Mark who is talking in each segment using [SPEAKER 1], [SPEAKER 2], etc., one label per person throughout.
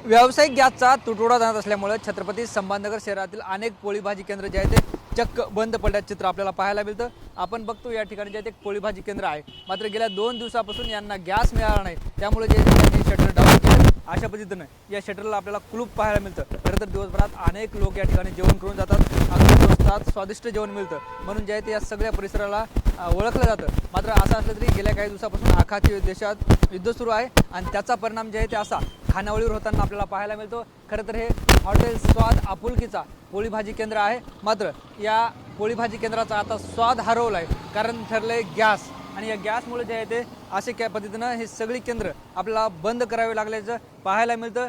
[SPEAKER 1] व्यावसायिक गॅसचा तुटवडा जाणत असल्यामुळे छत्रपती संभाजीनगर शहरातील अनेक पोळी भाजी केंद्र जे आहे ते चक्क बंद पडल्याचे चित्र आपल्याला पाहायला मिळतं। आपण बघतो या ठिकाणी जे एक पोळी भाजी केंद्र आहे, मात्र गेल्या 2 दिवसापासून यांना गॅस मिळाला नाही, त्यामुळे जे त्यांनी शटर डाऊन केलं। अशा पद्धतीने या शटरला आपल्याला कुलूप पाहायला मिळतं। खरं तर दिवसभरात अनेक लोक या ठिकाणी जेवण करून जातात, अगदी स्वस्तात स्वादिष्ट जेवण मिळतं म्हणून जे आहे ते या सगळ्या परिसराला ओळखलं जातं। मात्र असं असलं तरी गेल्या काही दिवसापासून आखाती देशात युद्ध सुरू आहे आणि त्याचा परिणाम जे आहे ते असा खानावळीवर होताना आपल्याला पाहायला मिळतो। खरं तर हे हॉटेल स्वाद आपुलकीचा पोळी भाजी केंद्र आहे, मात्र या पोळी भाजी केंद्राचा आता स्वाद हरवला आहे, कारण ठरले गॅस। आणि या गॅसमुळे जे आहे ते असे काय पद्धतीनं हे सगळी केंद्र आपल्याला बंद करावे लागल्याचं पाहायला मिळतं।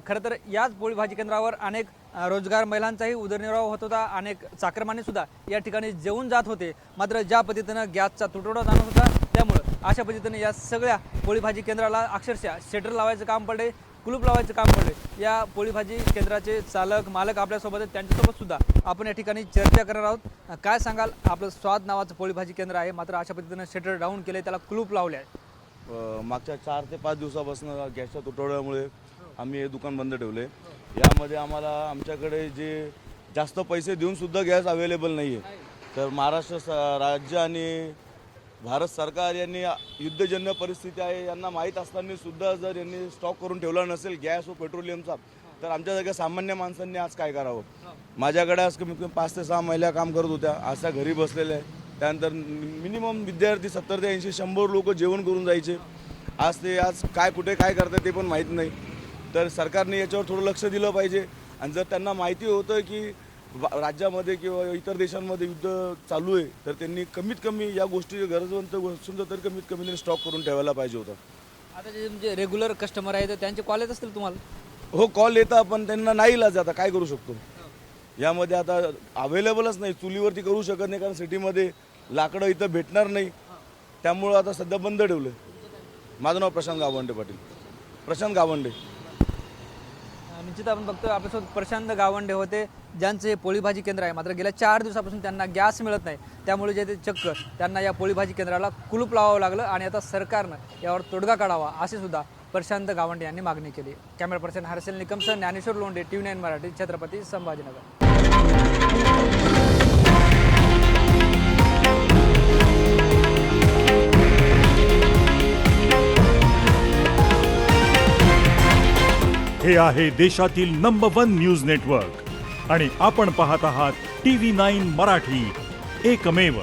[SPEAKER 1] खरं तर याच पोळी भाजी केंद्रावर अनेक रोजगार महिलांचाही उदरनिर्वाह होत होता, अनेक चाकरमानी सुद्धा या ठिकाणी जेवून जात होते। मात्र ज्या पद्धतीनं गॅसचा तुटवडा जाणवत होता, त्यामुळं अशा पद्धतीने या सगळ्या पोळी भाजी केंद्राला अक्षरशः शटर लावायचं काम पडले, कुलूप लावायचं काम पडले। या पोळी भाजी केंद्राचे चालक मालक आपल्यासोबत आहेत, त्यांच्यासोबत सुद्धा आपण या ठिकाणी चर्चा करणार आहोत। काय सांगाल? आपलं स्वाद नावाचं पोळी भाजी केंद्र आहे, मात्र अशा पद्धतीनं शटर डाऊन केले, त्याला कुलूप लावले आहे।
[SPEAKER 2] मागच्या 4 ते 5 दिवसापासून गॅसच्या तुटवड्यामुळे आम्ही हे दुकान बंद ठेवले। यामध्ये आम्हाला आमच्याकडे जे जास्त पैसे देऊन सुद्धा गॅस अवेलेबल नाही आहे। तर महाराष्ट्र राज्य आणि भारत सरकार यांनी युद्धजन्य परिस्थिती आहे यांना माहीत असताना सुद्धा जर यांनी स्टॉक करून ठेवला नसेल गॅस व पेट्रोलियमचा, तर आमच्यासारख्या सामान्य माणसांनी आज काय करावं? माझ्याकडे आज कमीत कमी 5 ते 6 महिला काम करत होत्या, अशा घरी बसलेल्या आहे। त्यानंतर मिनिमम विद्यार्थी 70 ते 80 100 लोक जेवण करून जायचे। आज काय कुठे काय करतात ते पण माहीत नाही। तर सरकारने याच्यावर थोडं लक्ष दिलं पाहिजे। आणि जर त्यांना माहिती होतं की राज्यामध्ये किंवा इतर देशांमध्ये युद्ध चालू आहे, तर त्यांनी कमीत कमी या गोष्टी गरजवंत गोष्टींचा तर कमीत कमी त्यांनी स्टॉक करून ठेवायला पाहिजे होतं।
[SPEAKER 1] आता जे तुमचे रेग्युलर कस्टमर आहेत त्यांचे कॉल येत असतील तुम्हाला?
[SPEAKER 2] हो, कॉल येतात, पण त्यांना नाही इलाज, आता काय करू शकतो? यामध्ये आता अवेलेबलच नाही, चुलीवरती करू शकत नाही, कारण सिटीमध्ये लाकडं इथं भेटणार नाही, त्यामुळं आता सध्या बंद ठेवलं। माझं नाव प्रशांत गावंडे पाटील, प्रशांत गावंडे।
[SPEAKER 1] निश्चित आपण बघतोय आपल्यासोबत प्रशांत गावंडे होते, ज्यांचे हे पोळी भाजी केंद्र आहे, मात्र गेल्या 4 दिवसापासून त्यांना गॅस मिळत नाही, त्यामुळे जे ते चक्क त्यांना या पोळी भाजी केंद्राला कुलूप लावावं लागलं आणि आता सरकारनं यावर तोडगा काढावा अशी सुद्धा प्रशांत गावंडे यांनी मागणी केली। कॅमेरा पर्सन हर्षल निकमसह ज्ञानेश्वर लोंढे, TV9 मराठी, छत्रपती संभाजीनगर।
[SPEAKER 3] हे आहे देशातील नंबर 1 न्यूज नेटवर्क आणि आपण पाहत आहात TV9 मराठी, एकमेव।